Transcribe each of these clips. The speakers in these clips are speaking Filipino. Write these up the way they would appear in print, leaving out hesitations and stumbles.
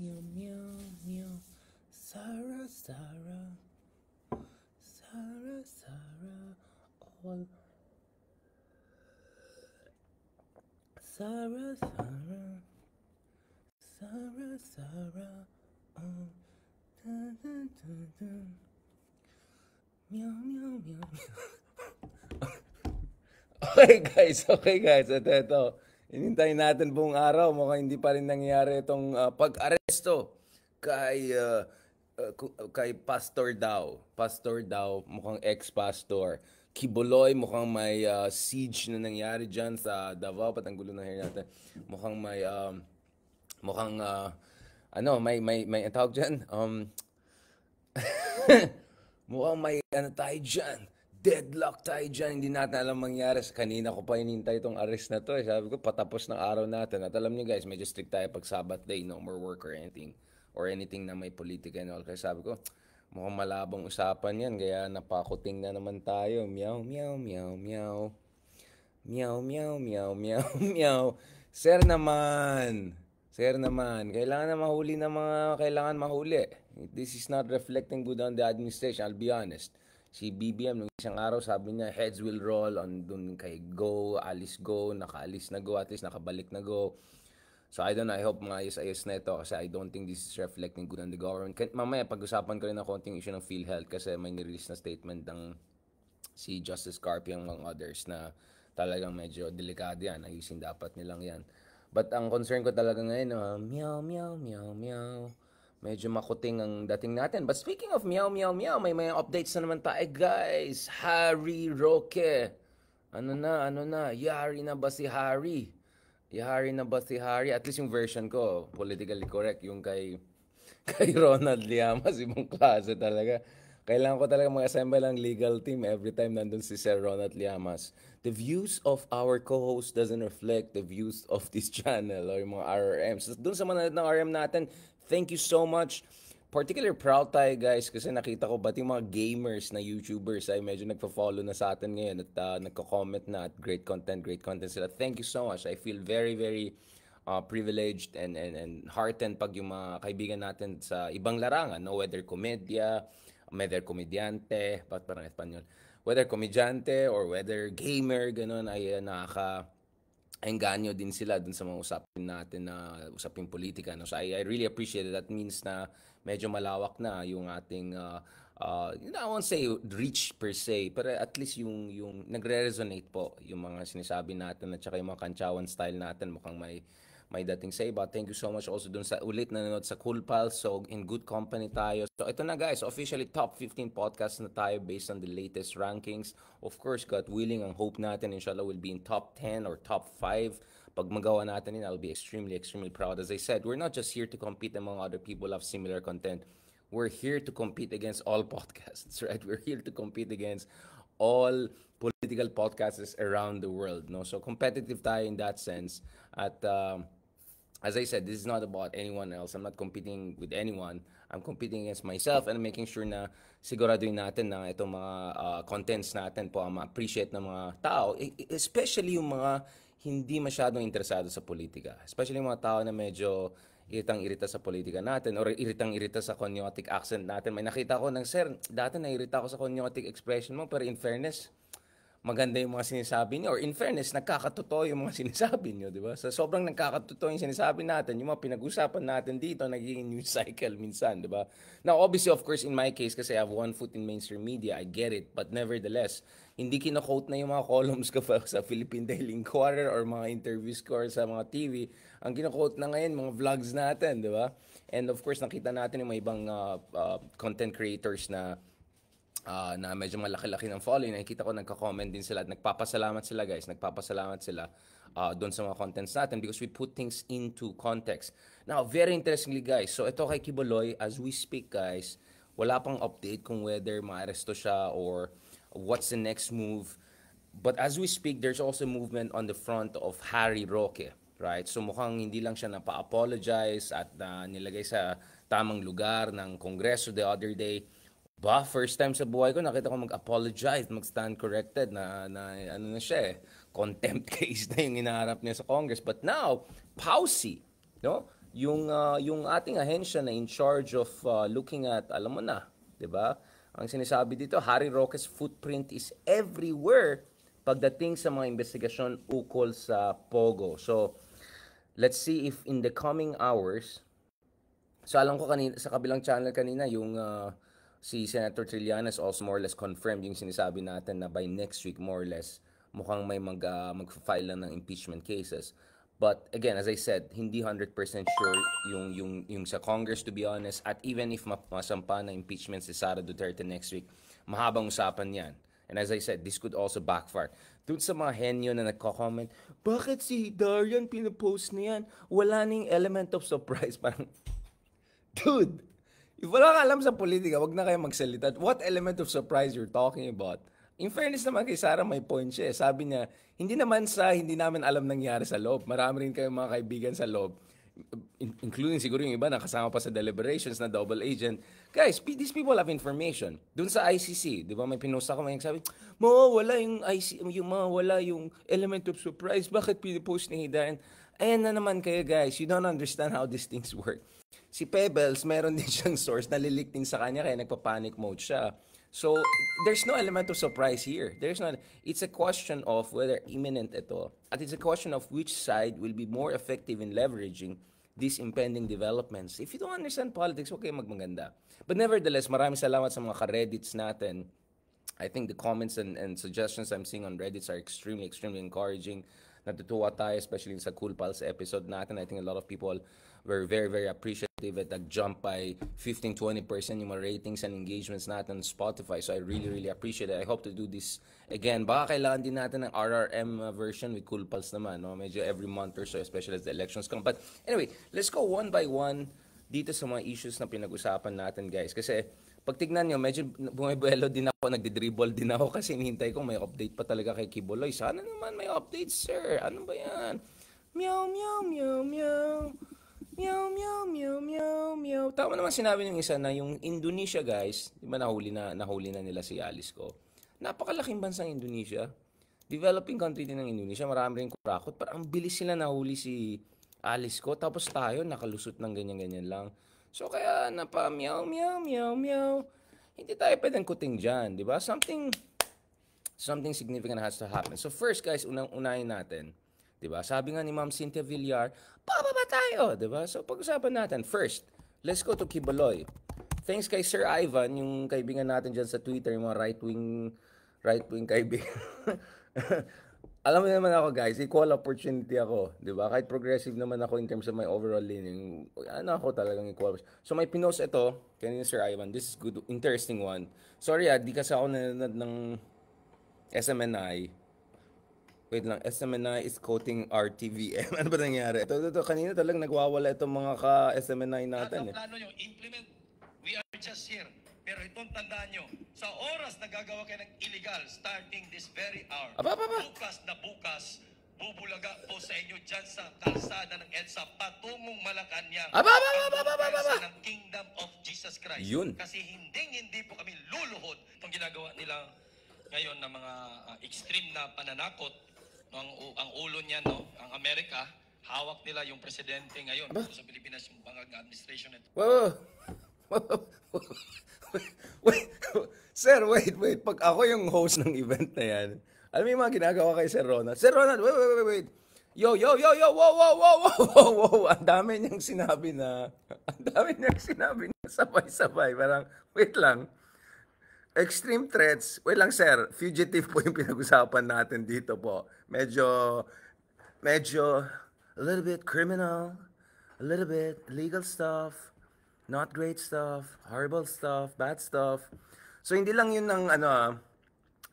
meow, meow, meow. Sarah, Sarah, Sarah, Sarah, all. Sarah, Sarah, Sarah, Sarah, oh. Dun, dun, dun, dun. Meow, meow, meow, meow. Okay guys, ito. Inintayin natin buong araw, mukhang hindi pa rin nangyayari itong pag-aresto kay kay Pastor Daw. Pastor Daw, mukhang ex-pastor. Kibuloy, mukhang may siege na nangyari dyan sa Davao. Pat ang gulo ng hair natin. Mukhang may mukhang may ang tawag dyan. Mukhang may ano tayo dyan. Deadlock tayo dyan. Hindi natin alam mangyari. Kanina ko pa inintay itong arrest na to. Sabi ko, patapos ng araw natin. At alam niyo guys, medyo strict tayo pag Sabbath day. No more work or anything. Or anything na may politika and all. Kaya sabi ko, mukhang malabang usapan yan. Kaya napakuting na naman tayo. Meow, meow, meow, meow. Meow, meow, meow, meow, meow. Sir naman. Sir naman. Kailangan na mahuli ng mga kailangan mahuli. This is not reflecting good on the administration. I'll be honest. Si BBM nung isang araw sabi niya heads will roll on dun kay Go, Alice Go, nakaalis na Go, at least nakabalik na Go. So I don't know, I hope maayos-ayos na ito kasi I don't think this is reflecting good on the government. Mamaya pag-usapan ko rin ng konting issue ng PhilHealth kasi may nirelease na statement ng si Justice Carpio among others na talagang medyo delikado yan. Ayusin dapat nilang yan. But ang concern ko talaga ngayon, meow, meow, meow, meow. Medyo makuting ang dating natin. But speaking of meow, meow, meow, may mga updates na naman tayo, guys. Harry Roque. Ano na, yari na ba si Harry? Yari na ba si Harry? At least yung version ko, politically correct, yung kay Ronald Llamas, ibang klase talaga. Kailangan ko talaga mag-assemble ang legal team every time nandun si Sir Ronald Llamas. The views of our co-host doesn't reflect the views of this channel or yung mga RRMs. Doon sa mga ng RM natin, thank you so much. Particularly proud tayo guys kasi nakita ko ba't yung mga gamers na YouTubers ay medyo nagpa-follow na sa atin ngayon at nagko-comment na at great content sila. Thank you so much. I feel very, very privileged and heartened pag yung mga kaibigan natin sa ibang larangan, no? Whether komedyante, ba't parang Espanyol? Whether komedyante or whether gamer, ganun, ay engganyo din sila dun sa mga usapin natin na usaping politika. No? So I really appreciate it. That means na medyo malawak na yung ating, I won't say reach per se, pero at least yung nagre-resonate po yung mga sinasabi natin at saka yung mga kantsawan style natin mukhang may dating sa iba. Thank you so much also dun sa ulit na nanonood sa Cool Pals. So, in good company tayo. So, ito na guys. Officially, top 15 podcast na tayo based on the latest rankings. Of course, God willing, ang hope natin, inshallah, will be in top 10 or top 5. Pag magawa natin yun, I'll be extremely, extremely proud. As I said, we're not just here to compete among other people who have similar content. We're here to compete against all podcasts, right? We're here to compete against all political podcasts around the world, no? So, competitive tayo in that sense. At, as I said, this is not about anyone else. I'm not competing with anyone. I'm competing against myself and making sure na siguraduhin natin na itong mga contents natin po ang ma-appreciate ng mga tao, especially yung mga hindi masyadong interesado sa politika. Especially yung mga tao na medyo iritang-irita sa politika natin or iritang-irita sa coniotic accent natin. May nakita ko ng, sir, dati nairita ako sa coniotic expression mo, pero in fairness, maganda yung mga sinasabi niyo or in fairness, nagkakatotoo yung mga sinasabi niyo, di ba? So, sobrang nagkakatotoo yung sinasabi natin, yung mga pinag-usapan natin dito, nagiging news cycle minsan, di ba? Now, obviously, of course, in my case, kasi I have one foot in mainstream media, I get it, but nevertheless, hindi kino-quote na yung mga columns ko sa Philippine Daily Inquirer or mga interviews ko or sa mga TV. Ang kino-quote na ngayon, mga vlogs natin, di ba? And of course, nakita natin yung mga ibang content creators na medyo malaki-laki ng following. Nakikita ko nagka-comment din sila at nagpapasalamat sila guys. Nagpapasalamat sila doon sa mga contents natin because we put things into context. Now, very interestingly guys, so ito kay Kibuloy, as we speak guys, wala pang update kung whether maaresto siya or what's the next move. But as we speak, there's also movement on the front of Harry Roque, right? So mukhang hindi lang siya napa-apologize at nilagay sa tamang lugar ng Kongreso the other day. First time sa buhay ko, nakita ko mag-apologize, mag-stand corrected na ano na siya contempt case na yung inaharap niya sa Congress. But now, pausi, no? yung ating ahensya na in charge of looking at, alam mo na, 'di ba? Ang sinasabi dito, Harry Roque's footprint is everywhere pagdating sa mga investigasyon ukol sa Pogo. So, let's see if in the coming hours, so alam ko kanina sa kabilang channel kanina yung si Senator Trillanes also more or less confirmed yung sinasabi natin na by next week more or less mukhang may mag-file lang ng impeachment cases. But again, as I said, hindi 100% sure yung sa Congress, to be honest, at even if masampa na impeachment si Sara Duterte next week, mahabang usapan yan. And as I said, this could also backfire. Doon sa mga henyo na nagko-comment, bakit si Darian pinapost niyan? Wala ning element of surprise. Parang, dude, if wala ka alam sa politika, wag na kayo magsalita. What element of surprise you're talking about? In fairness naman kay Sarah, may point siya. Sabi niya, hindi namin alam nangyari sa loob. Marami rin kayong mga kaibigan sa loob, including siguro yung iba na kasama pa sa deliberations na double agent. Guys, these people have information. Doon sa ICC, di ba, may pinost ako, may nagsabi, mawawala yung element of surprise. Bakit pinipost ni Hidayan? Ayan na naman kayo, guys. You don't understand how these things work. Si Pebbles, meron din siyang source na lilik din sa kanya, kaya nagpa-panic mode siya. So, there's no element of surprise here. It's a question of whether imminent ito. At it's a question of which side will be more effective in leveraging these impending developments. If you don't understand politics, okay, magmaganda. But nevertheless, maraming salamat sa mga ka-Reddits natin. I think the comments and suggestions I'm seeing on Reddits are extremely, extremely encouraging. Natutuwa tayo, especially sa Cool Pals episode natin. I think a lot of people were very, very appreciative at nag-jump by 15-20% yung mga ratings and engagements natin on Spotify. So I really, really appreciate it. I hope to do this again. Baka kailangan din natin ng RRM version with Cool Pals naman. No? Medyo every month or so, especially as the elections come. But anyway, let's go one by one dito sa mga issues na pinag-usapan natin, guys. Kasi pag tignan nyo, medyo bumibuelo din ako, nagdi-dribble din ako kasi hinihintay ko may update pa talaga kay Kibuloy. Sana naman may update, sir. Ano ba yan? Meow, meow, meow, meow. Meow, meow, meow, meow, meow. Tama naman sinabi ng isa na yung Indonesia, guys, di ba nahuli na nila si Alice ko. Napakalaking bansang Indonesia. Developing country din ng Indonesia. Marami rin kurakot. Parang ang bilis sila nahuli si Alice ko. Tapos tayo, nakalusot ng ganyan-ganyan lang. So kaya meow, meow, meow, meow. Hindi tayo pwedeng kuting dyan, di ba? Something significant has to happen. So first, guys, unahin natin. Diba? Sabi nga ni Ma'am Cynthia Villar, pababa tayo, diba? So pag-usapan natin, first, let's go to Kibuloy. Thanks kay Sir Ivan, yung kaibigan natin dyan sa Twitter, yung mga right-wing kaibigan. Alam mo naman ako, guys, equal opportunity ako, diba? Kahit progressive naman ako in terms of my overall leaning, ako talagang equal. So may pinost ito, kanina Sir Ivan, this is good, interesting one. Sorry di kasi ako nanonood ng SMNI. Wait lang, SMNI is quoting RTVM. Ano ba nangyari? Ito, kanina talagang nagwawala itong mga ka-SMNI natin. Plano nyo, implement. We are just here. Pero itong tandaan nyo, sa oras na gagawa kayo ng illegal, starting this very hour, bukas na bukas, bubulaga po sa inyo dyan sa kalsada ng EDSA patungong Malacanang. Ng Kingdom of Jesus Christ. Yun. Kasi hindi po kami luluhod itong ginagawa nila ngayon na mga extreme na pananakot. Ang ulo niya, no, ang Amerika, hawak nila yung presidente ngayon sa Pilipinas, yung bangag administration nito. Wait. Sir, wait. Pag ako yung host ng event na yan, alam mo yung mga ginagawa kay Sir Ronald? Sir Ronald, wait. Yo, wow. Ang dami niyang sinabi na sabay-sabay. Parang, wait lang. Extreme threats. Wait lang, sir. Fugitive po yung pinag-usapan natin dito po. Medyo, a little bit criminal, a little bit legal stuff, not great stuff, horrible stuff, bad stuff. So, hindi lang yun ng,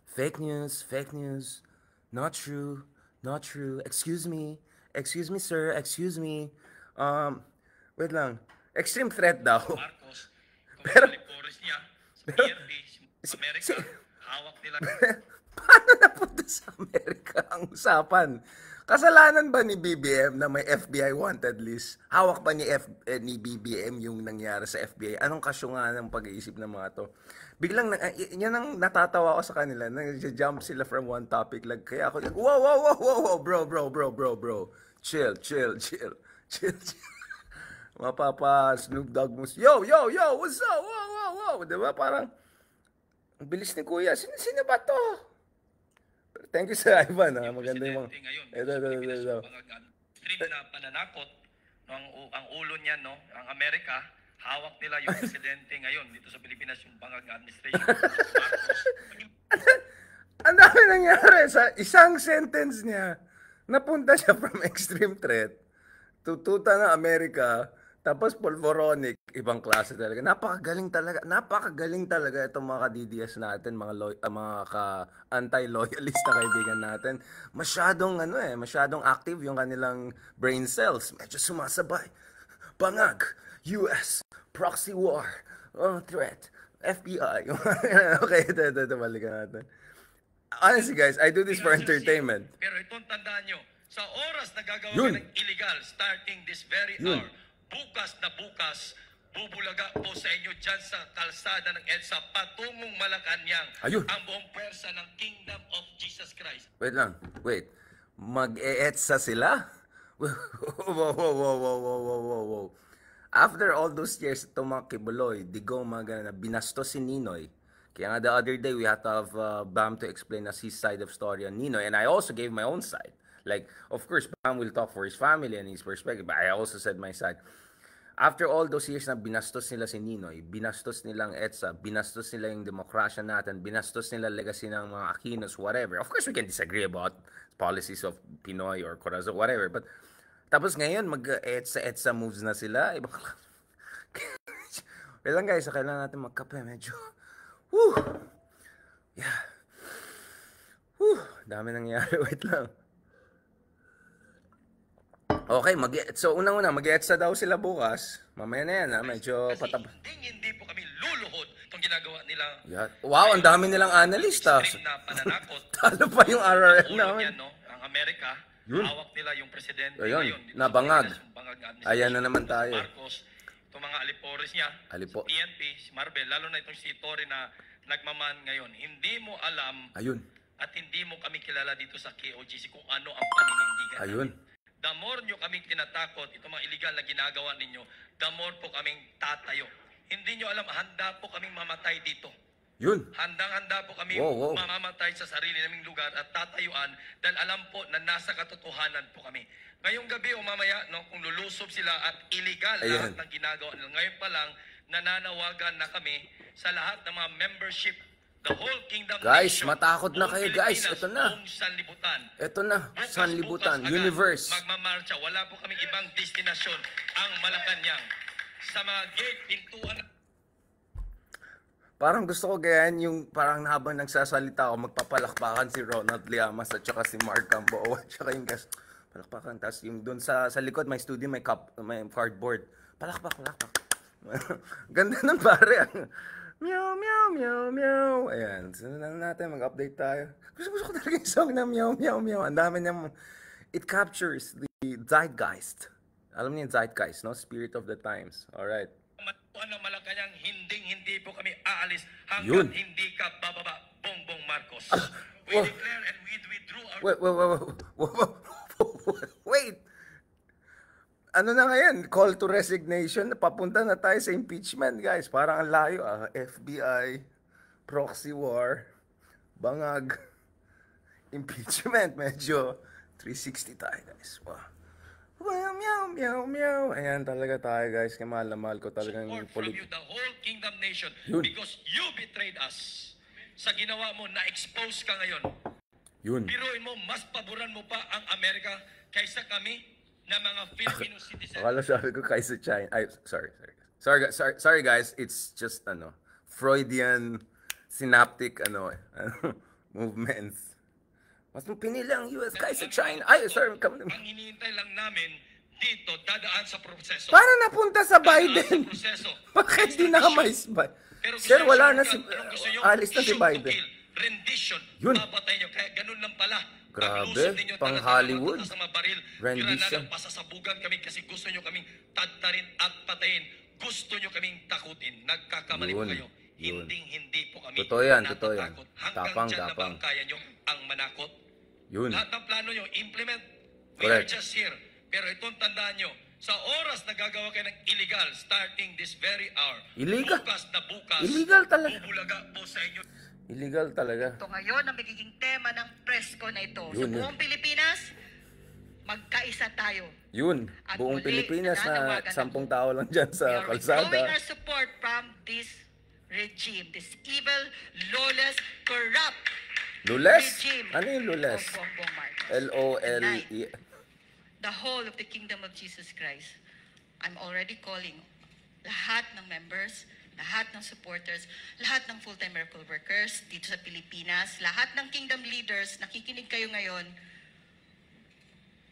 fake news, not true, excuse me, sir, excuse me. Wait lang. Extreme threat daw. Marcos, pero, niya, sa PNP, Amerika, hawak nila. Paano napunta sa Amerika ang usapan? Kasalanan ba ni BBM na may FBI wanted list? Hawak ba ni BBM yung nangyari sa FBI? Anong kasyungan ng pag-iisip ng mga to? Biglang, yan ang natatawa ko sa kanila. Nag-jump sila from one topic. Kaya ako, wow, bro. Chill. Mapapa Snoop Dogg mo. Yo, yo, yo, what's up? Wow, wow, wow. Diba? Parang, ang bilis ni Kuya. Sino ba to? Thank you sa Ivan. Ha? Maganda yung mga... Ito. Stream na pananakot. No, ang ulo niya, no? Ang Amerika, hawak nila yung presidente ngayon dito sa Pilipinas, yung bangag administration. Ang dami nangyari sa isang sentence niya. Napunta siya from extreme threat to tuta ng Amerika, tapos polvoronic, ibang klase talaga. Napakagaling talaga itong mga ka-DDS natin, mga anti-loyalist na kaibigan natin. Masyadong active yung kanilang brain cells. Medyo sumasabay. Bangag, US, proxy war, threat, FBI. Okay, ito, balikan natin. Honestly guys, I do this for entertainment. Pero itong tandaan nyo, sa oras na gagawa ng illegal, starting this very hour, bukas na bukas, bubulaga po sa inyo dyan sa kalsada ng EDSA patungong Malacanang ang buong pwersa ng Kingdom of Jesus Christ. Wait. Mag-EDSA sila? Wow. After all those years, itong mga kibuloy, digong mga binastos si Ninoy. Kaya nga the other day, we had to have Bam to explain us his side of story on Ninoy. And I also gave my own side. Like, of course, Bam will talk for his family and his perspective. But I also said my side. After all those years na binastos nila si Ninoy, binastos nilang EDSA, binastos nila yung demokrasya natin, binastos nila legacy ng mga Aquinos, whatever. Of course, we can disagree about policies of Pinoy or Corazon, whatever. But tapos ngayon, mag-EDSA moves na sila. Wait lang guys, kailangan natin magkape. Medyo... Woo! Yeah. Woo! Dami nangyayari. Wait lang. Okay, so unang-una, mag-EDSA daw sila bukas. Mamaya na yan, ha? Medyo patap... Hindi po kami luluhod itong ginagawa nila. Yeah. Wow, ang dami nilang analyst, ha? Talo pa yung RRM namin. Ang Amerika, hawak nila yung presidente ngayon. Nabangag. Ayan na naman tayo. Marcos, itong mga alipores niya, si PNP, si Marvel, lalo na itong si Tory na nagmaman ngayon. Hindi mo alam at hindi mo kami kilala dito sa KOGC kung ano ang paninindigan namin. The more nyo kaming tinatakot, itong mga illegal na ginagawa ninyo, the more po kaming tatayo. Hindi nyo alam, handa po kaming mamatay dito. Handang-handa po kami mamamatay sa sarili naming lugar at tatayuan dahil alam po na nasa katotohanan po kami. Ngayong gabi o mamaya, kung lulusob sila at illegal lahat ng ginagawa nila, ngayon pa lang, nananawagan na kami sa lahat ng mga membership, the whole Kingdom guys, Nation, matakot na kayo guys. Ito na. Ito na. Sanlibutan. Universe. Magmamarcha. Wala po kaming ibang destinasyon ang Malacanang. Sa mga gate, pintuan. Parang gusto ko gayan yung parang habang nagsasalita ako, magpapalakpakan si Ronald Llamas at saka si Mark Campo at saka yung guys. Palakpakan. Tapos yung doon sa likod, may studio, may cardboard. Palakpak. Ganda ng pare. Meow, meow, meow, meow. Ayan. Sunod na natin, mag-update tayo. Gusto ko talaga yung song na meow, meow, meow. Ang dami niya. It captures the zeitgeist. Alam niyo yung zeitgeist, no? Spirit of the times. Alright. Matuan ng Malacanang, hindi po kami aalis hanggang hindi ka bababa, Bongbong Marcos. We declare and we withdrew our... Wait. Ano na ngayon? Call to resignation. Papunta na tayo sa impeachment, guys. Parang ang layo. FBI, proxy war, bangag, impeachment. Medyo 360 tayo, guys. Wow. Well, meow, meow, meow. Ayan talaga tayo, guys. Kaya mahal na mahal ko talaga yung politik. The whole Kingdom Nation, because you betrayed us. Sa ginawa mo, na-expose ka ngayon. Biruin mo, mas paboran mo pa ang Amerika kaysa kami na mga Filipino citizens. Akala sabi ko kaysa China. Ay, sorry guys. It's just, Freudian synaptic, movements. Mas pinili ang US kaysa China. Ay, sorry. Ang hinihintay lang namin dito, dadaan sa proseso. Paano napunta sa Biden? Bakit di na may Biden? Sir, wala na si... Alis na si Biden. Rendition. Papatay nyo. Kaya ganun lang pala. Grabe. Pang Hollywood. Rendition. Pasasabugan kami kasi gusto nyo kaming tadtarin at patayin. Gusto nyo kaming takutin. Nagkakamali po kayo. Hindi po kami totoo yan. Hanggang dyan na bang kaya nyo ang manakot? Yun. Lahat ng plano nyo, implement. We Correct. are just here. Pero itong tandaan nyo, sa oras na gagawa kayo ng illegal starting this very hour. Illegal? Bukas na bukas. Illegal talaga. Bubulaga po sa inyo. Illegal talaga. Ito ngayon ang magiging tema ng presko na ito. Sa Yun, buong Pilipinas, magkaisa tayo. Yun, At buong muli, Pilipinas na nananawagan 10 tao lang dyan We sa are withdrawing kalsada. our support from this regime, this evil, lawless, corrupt Lules? regime Ano yung lules? of Bongbong Marcos. L-O-L-E. The whole of the kingdom of Jesus Christ. I'm already calling lahat ng members, lahat ng supporters, lahat ng full-time miracle workers dito sa Pilipinas, lahat ng kingdom leaders, nakikinig kayo ngayon,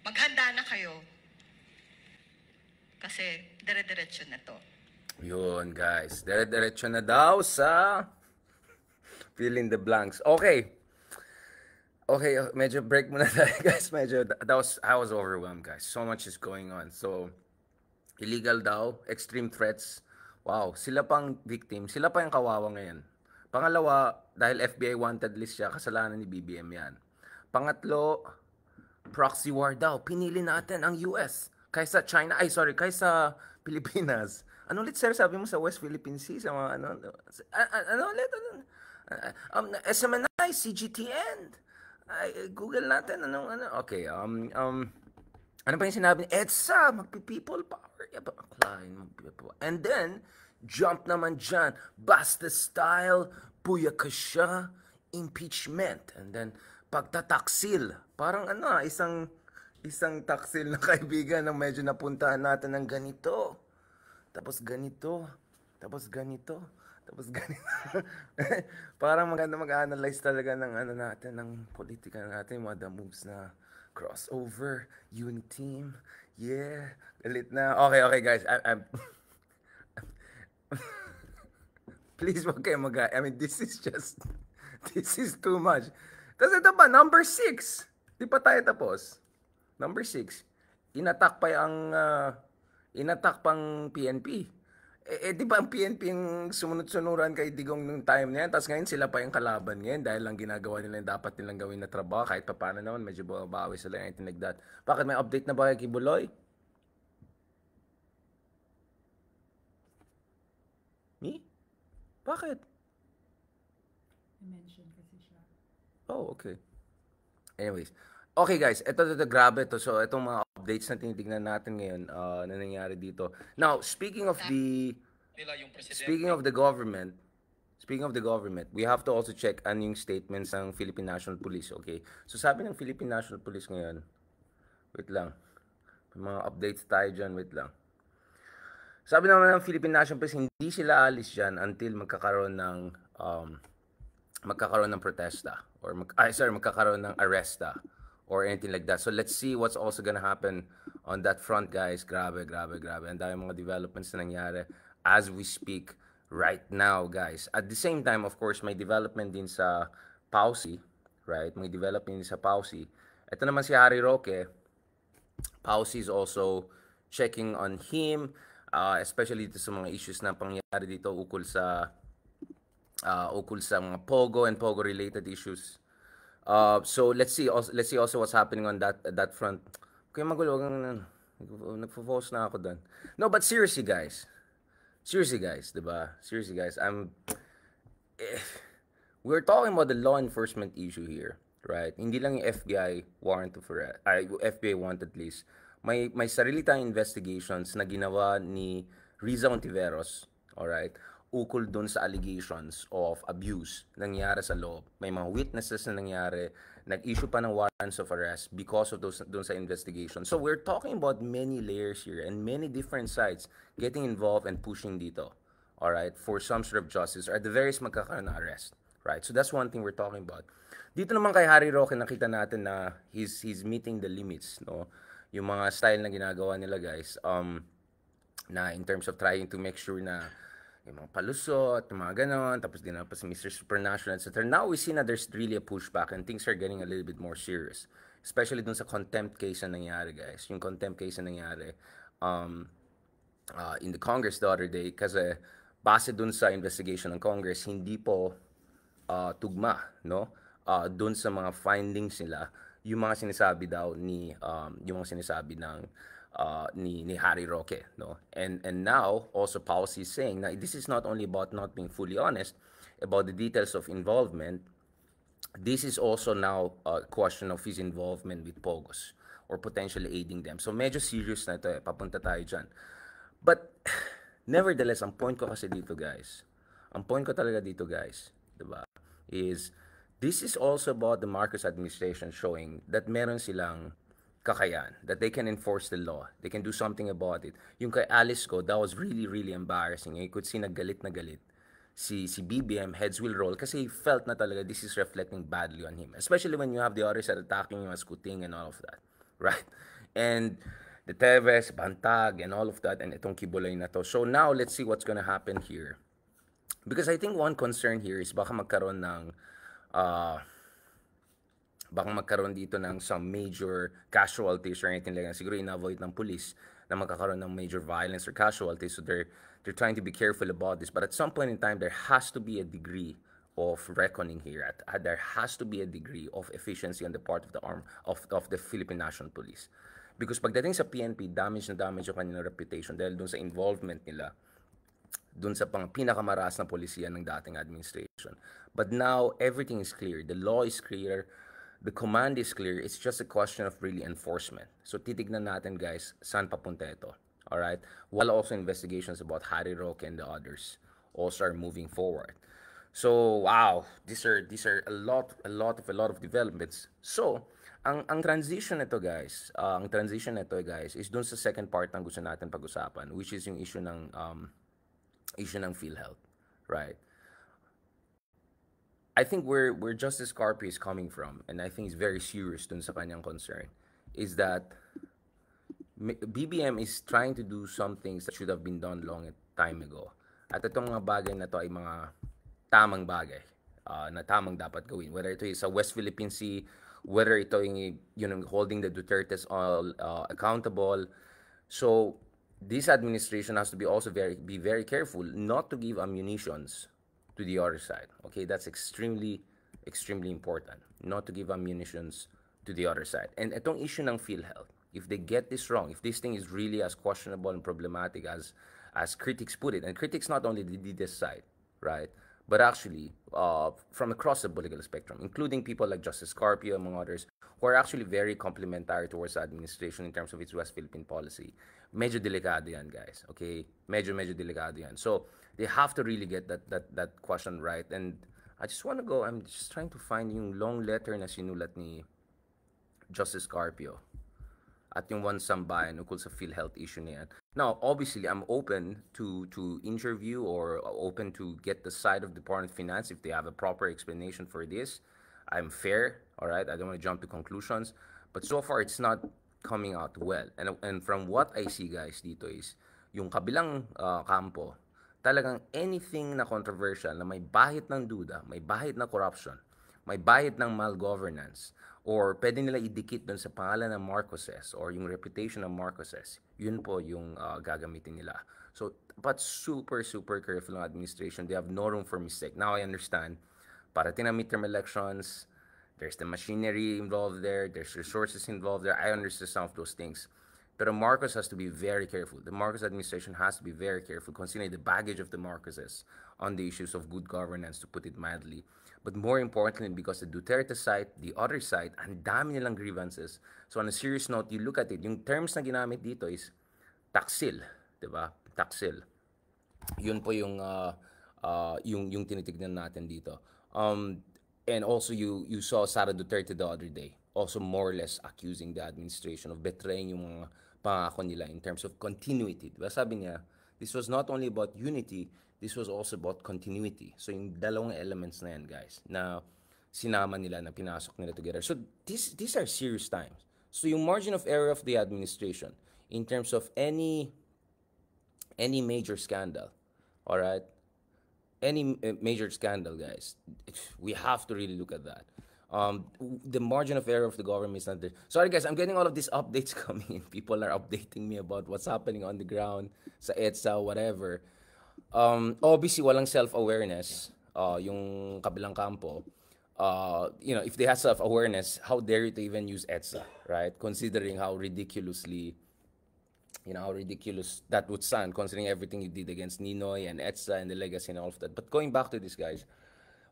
maghanda na kayo kasi dire-diretso na to. Yun, guys. Dire-diretso na daw sa fill in the blanks. Okay. Okay, medyo break muna tayo, guys. Medyo, I was overwhelmed, guys. So much is going on. So, illegal daw, extreme threats. Wow, sila pang victim. Sila pa yung kawawa ngayon. Pangalawa, dahil FBI wanted list siya, kasalanan ni BBM yan. Pangatlo, proxy war daw. Pinili natin ang US kaysa China. Ay, sorry, kaysa Pilipinas. Ano ulit, sir, sabi mo sa West Philippine Sea? Sa mga ano ulit? SMNI, CGTN. Ay, Google natin. Okay, ano pa yung sinabi ni EDSA? Magpi-people power. And then, jump naman dyan. Basta style, buyaka siya, impeachment. And then, pagtataksil. Parang isang taksil na kaibigan na medyo napuntahan natin ng ganito. Tapos ganito. Tapos ganito. Tapos ganito. Parang maganda mag-analyze talaga ng natin, ng politika natin, mga moves na crossover, uniteam, yeah, galit na. Okay, guys, I'm please wag kayo I mean, this is too much. Tapos ito pa, number 6. Di pa tayo tapos. Number 6. Inattack pang PNP. Di ba ang PNP yung sumunod-sunuran kay Digong nung time na yan? Tapos ngayon sila pa yung kalaban ngayon dahil lang ginagawa nila yung dapat nilang gawin na trabaho. Kahit pa paano naman, medyo bawi sila yung anything like that. Bakit may update na ba kay Kibuloy? Me? Bakit? I-mention kasi siya. Oh, okay. Anyways. Okay guys, ito grabe to. So itong mga updates na tinitignan natin ngayon na nangyari dito. Now, speaking of the government, we have to also check yung statements ng Philippine National Police, okay? So sabi ng Philippine National Police ngayon, wait lang. May mga updates tayo dyan, wait lang. Sabi naman ng Philippine National Police, hindi sila alis dyan until magkakaroon ng protesta or magkakaroon ng arresta or anything like that. So let's see what's also gonna happen on that front, guys. Grabe. Ang dami mga developments na nangyari as we speak right now, guys. At the same time, of course, may development din sa PAUSI, right? May development din sa PAUSI. Ito naman si Harry Roque. PAUSI is also checking on him, especially dito sa mga issues na pangyayari dito ukol sa mga Pogo and Pogo related issues. So let's see also what's happening on that front. Kaya magulo, nagfo-focus na ako doon. No, but seriously guys, diba? Seriously guys, we're talking about the law enforcement issue here, right? Hindi lang yung FBI FBI wanted list. May sarili tayong investigations na ginawa ni Riza Ontiveros, alright? Ukol dun sa allegations of abuse nangyari sa loob. May mga witnesses na nangyari, nag-issue pa ng warrants of arrest because of those dun sa investigation. So we're talking about many layers here and many different sides getting involved and pushing dito, all right, for some sort of justice or at the very least magkakaroon ng arrest, right? So that's one thing we're talking about. Dito naman kay Harry Roque, nakita natin na he's meeting the limits, no? Yung mga style na ginagawa nila, guys, na in terms of trying to make sure na yung mga palusot, yung mga ganon, tapos din pa si Mr. Supernational, etc. Now we see na there's really a pushback and things are getting a little bit more serious. Especially dun sa contempt case na nangyari, guys. Yung contempt case na nangyari in the Congress the other day, kasi base dun sa investigation ng Congress, hindi po tugma, no? Dun sa mga findings nila, yung mga sinasabi daw yung mga sinasabi ng ni Harry Roque, no? And now also policy is saying na this is not only about not being fully honest about the details of involvement. This is also now a question of his involvement with Pogos or potentially aiding them. So medyo serious na ito eh. Papunta tayo dyan. But nevertheless, ang point ko kasi dito guys, diba, is this is also about the Marcos administration showing that meron silang kakayan, that they can enforce the law, they can do something about it. Yung kay Alice ko, that was really, really embarrassing. You could see naggalit na galit. Si BBM, heads will roll kasi he felt na talaga this is reflecting badly on him. Especially when you have the others that attacking him as Kuting and all of that. Right? And the Teves, Bantag, and all of that, and itong Kibuloy na to. So now, let's see what's gonna happen here. Because I think one concern here is baka magkaroon dito ng some major casualties or anything like that. Siguro ina-avoid ng police na magkakaroon ng major violence or casualties. So they're trying to be careful about this. But at some point in time, there has to be a degree of reckoning here. There has to be a degree of efficiency on the part of the arm of the Philippine National Police. Because pagdating sa PNP, damage yung kanilang reputation dahil dun sa involvement nila dun sa pinakamaras na polisiya ng dating administration. But now, everything is clear. The law is clear. The command is clear. It's just a question of really enforcement. So titignan natin guys, saan papunta ito. Alright? While also investigations about Harry Roque and the others also are moving forward. So, wow, these are a lot of developments. So, ang transition nito guys, is dun sa second part ng gusto natin pag-usapan, which is yung issue ng PhilHealth, right? I think where Justice Carpio is coming from, and I think it's very serious dun sa kanyang concern, is that BBM is trying to do some things that should have been done long time ago. At itong mga bagay na to ay mga tamang bagay na tamang dapat gawin. Whether ito is sa West Philippine Sea, whether ito yung holding the Dutertes all accountable. So this administration has to be also be very careful not to give ammunitions to the other side. Okay, that's extremely important. Not to give ammunitions to the other side. And itong issue ng PhilHealth, if they get this wrong, if this thing is really as questionable and problematic as critics put it, and critics not only did this side, right, but actually from across the political spectrum, including people like Justice Carpio, among others, who are actually very complimentary towards the administration in terms of its West Philippine policy. Medyo delikado yan, guys. Okay? Medyo delikado yan. So, they have to really get that question right. And I just want to go, I'm just trying to find yung long letter na sinulat ni Justice Carpio at yung one sambayan ukol sa PhilHealth issue na yan. Now, obviously, I'm open to interview or open to get the side of the Department of Finance if they have a proper explanation for this. I'm fair, all right? I don't want to jump to conclusions. But so far, it's not coming out well. And from what I see, guys, dito is yung kabilang kampo, talagang anything na controversial, na may bahid ng duda, may bahid na corruption, may bahid ng malgovernance, or pwede nila idikit doon sa pangalan ng Marcoses or yung reputation ng Marcoses, yun po yung gagamitin nila. So, but super careful ng administration. They have no room for mistake. Now I understand, parating na midterm elections, there's the machinery involved there, there's resources involved there. I understand some of those things. But Marcos has to be very careful. The Marcos administration has to be very careful, considering the baggage of the Marcoses on the issues of good governance, to put it mildly. But more importantly, because the Duterte side, the other side, ang dami nilang grievances. So on a serious note, you look at it, yung terms na ginamit dito is taksil, diba? Taksil. Yun po yung tinitignan natin dito. And also you saw Sara Duterte the other day, also more or less accusing the administration of betraying yung mga pangako nila in terms of continuity. Diba? Sabi niya, this was not only about unity, this was also about continuity. So yung dalawang elements na yan, guys, na sinama nila, na pinasok nila together. So these are serious times. So yung margin of error of the administration in terms of any major scandal, all right? Any major scandal, guys, we have to really look at that. The margin of error of the government is not there. Sorry guys, I'm getting all of these updates coming in. People are updating me about what's happening on the ground, sa EDSA, whatever. Obviously, walang self-awareness, yung kabilang kampo. If they have self-awareness, how dare you to even use EDSA, right? Considering how ridiculously how ridiculous that would sound considering everything you did against Ninoy and EDSA and the legacy and all of that. But going back to this, guys,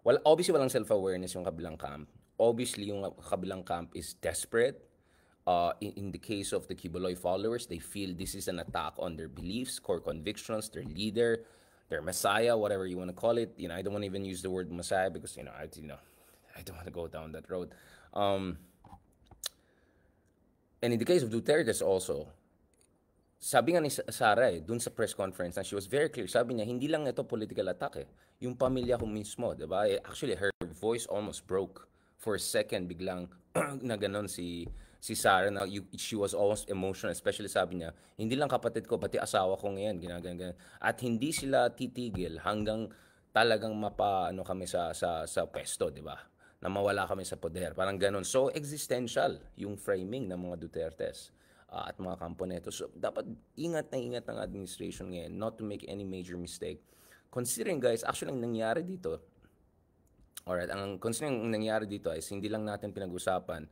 well, obviously walang self-awareness yung kabilang camp. Obviously, yung kabilang camp is desperate. In the case of the Kibuloy followers, they feel this is an attack on their beliefs, core convictions, their leader, their messiah, whatever you want to call it. I don't want to even use the word messiah because, I don't want to go down that road. And in the case of Duterte also, sabi nga ni Sara dun sa press conference, she was very clear. Sabi niya, hindi lang ito political attack Yung pamilya ko mismo, diba? Actually, her voice almost broke for a second. Biglang na ganon si Sara na she was almost emotional. Especially sabi niya, hindi lang kapatid ko, pati asawa ko ngayon. Ganyan. At hindi sila titigil hanggang talagang kami sa pwesto, diba? Na mawala kami sa poder. Parang ganon. So, existential yung framing ng mga Dutertes. At mga kampo neto. So, dapat ingat ng administration ngayon not to make any major mistake. Considering, guys, actually, ang nangyari dito, alright, considering ang nangyari dito is hindi lang natin pinag-usapan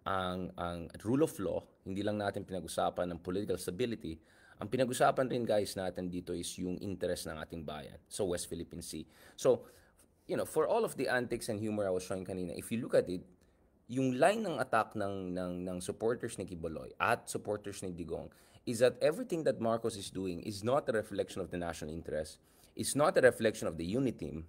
ang rule of law, hindi lang natin pinag-usapan ang political stability, ang pinag-usapan rin, guys, natin dito is yung interest ng ating bayan. So, West Philippine Sea. So, for all of the antics and humor I was showing kanina, if you look at it, yung line ng attack ng supporters ni Kibuloy at supporters ni Digong is that everything that Marcos is doing is not a reflection of the national interest. It's not a reflection of the unity team.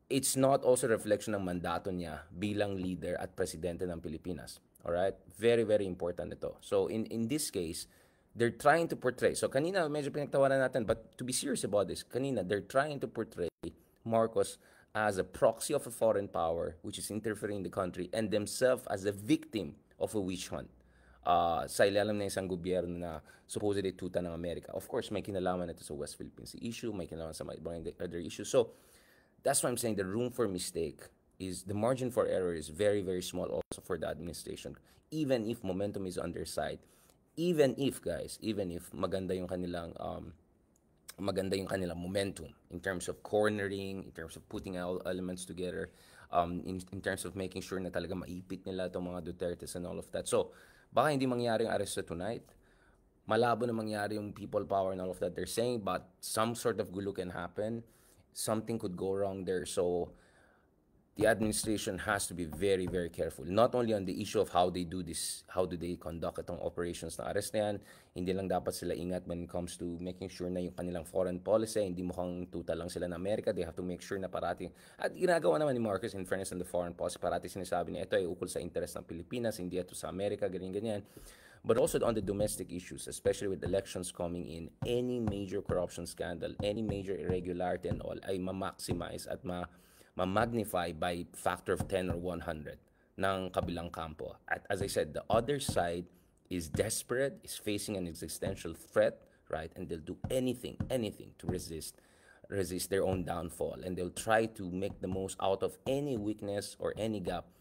It's not also a reflection ng mandato niya bilang leader at presidente ng Pilipinas. Alright? Very, very important ito. So, in this case, they're trying to portray. So, kanina medyo pinagtawanan natin, but to be serious about this, kanina they're trying to portray Marcos as a proxy of a foreign power which is interfering in the country and themselves as a victim of a witch hunt sa ilalim ng isang gobyerno na supposedly tuta ng Amerika. Of course, may kinalaman ito sa West Philippine Sea issue, may kinalaman sa ibang other issues. So, that's why I'm saying the room for mistake is, the margin for error is very, very small also for the administration. Even if momentum is on their side, even if maganda yung kanilang momentum in terms of cornering, in terms of putting all elements together, in terms of making sure na talaga maipit nila itong mga Dutertes and all of that. So, baka hindi mangyari ang arresto tonight. Malabo na mangyari yung people power and all of that they're saying, but some sort of gulo can happen. Something could go wrong there. So, the administration has to be very, very careful. Not only on the issue of how they do this, how do they conduct itong operations na arrest na yan, hindi lang dapat sila ingat when it comes to making sure na yung kanilang foreign policy, hindi mukhang tuta lang sila na Amerika. They have to make sure na parati, at ginagawa naman ni Marcos in fairness on the foreign policy, parati sinasabi niya, ito ay ukol sa interest ng Pilipinas, hindi ito sa Amerika, ganyan-ganyan. But also on the domestic issues, especially with elections coming in, any major corruption scandal, any major irregularity and all, ay ma-maximize at ma-magnify by factor of 10 or 100 ng kabilang kampo. At as I said, the other side is desperate, is facing an existential threat, right? And they'll do anything to resist their own downfall. And they'll try to make the most out of any weakness or any gap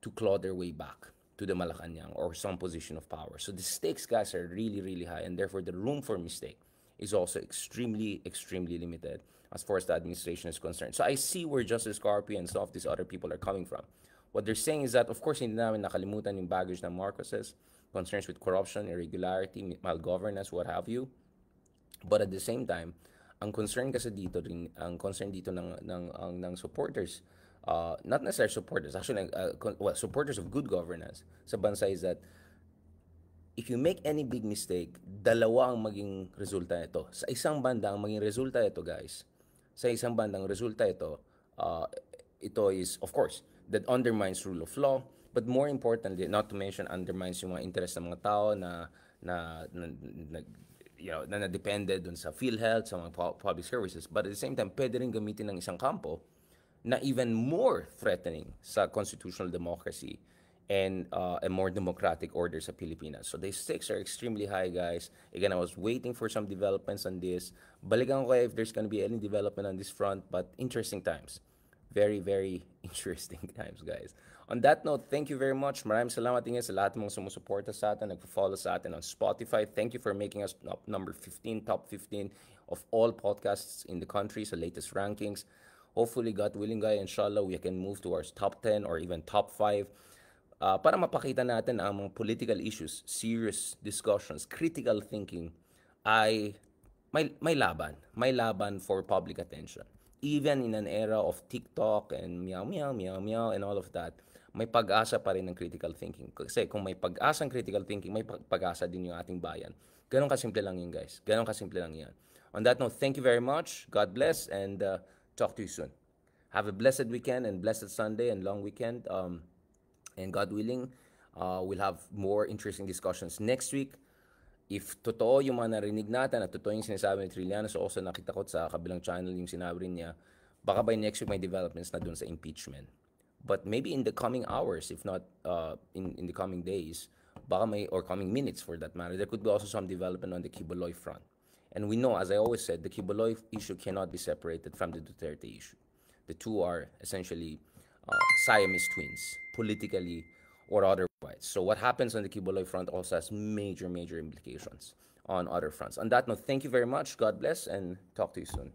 to claw their way back to the Malacanang or some position of power. So the stakes, guys, are really, really high, and therefore the room for mistake is also extremely, extremely limited as far as the administration is concerned. So I see where Justice Carpio and some of these other people are coming from. What they're saying is that, of course, hindi namin nakalimutan yung baggage ng Marcoses, concerns with corruption, irregularity, malgovernance, what have you. But at the same time, ang concern kasi dito rin, ang concern dito ng supporters, not necessarily supporters, actually, supporters of good governance sa bansa is that if you make any big mistake, dalawa ang maging resulta nito. Sa isang banda, ang maging resulta ito, guys, ito is, of course, that undermines rule of law, but more importantly, not to mention, undermines yung mga interest ng mga tao na depended dun sa PhilHealth, sa mga public services. But at the same time, pwede rin gamitin ng isang kampo na even more threatening sa constitutional democracy and a more democratic order sa Pilipinas. So the stakes are extremely high, guys. Again, I was waiting for some developments on this. Balikan ko if there's gonna be any development on this front, but interesting times. Very, very interesting times, guys. On that note, thank you very much. Maraming salamat din sa lahat mong sumusuporta sa atin, nagpo-follow sa atin on Spotify. Thank you for making us number 15, top 15 of all podcasts in the country sa latest rankings. Hopefully, God willing, guys, inshallah, we can move towards top 10 or even top 5 para mapakita natin ang mga political issues, serious discussions, critical thinking ay may laban for public attention. Even in an era of TikTok and meow meow meow meow and all of that, may pag-asa pa rin ng critical thinking. Kasi kung may pag-asang critical thinking, may pag-asa din yung ating bayan. Ganon kasimple lang yun, guys. Ganon kasimple lang yan. On that note, thank you very much. God bless, and talk to you soon. Have a blessed weekend and blessed Sunday and long weekend. And God willing, we'll have more interesting discussions next week. If totoo yung mga narinig natin at totoo yung sinasabi ni Trilliano, so also nakita ko sa kabilang channel yung sinabi niya, baka by next week may developments na dun sa impeachment. But maybe in the coming hours, if not in the coming days, baka may, or coming minutes for that matter, there could be also some development on the Kibuloy front. And we know, as I always said, the Kibuloy issue cannot be separated from the Duterte issue. The two are essentially Siamese twins, politically or otherwise. So what happens on the Kibuloy front also has major, major implications on other fronts. On that note, thank you very much. God bless, and talk to you soon.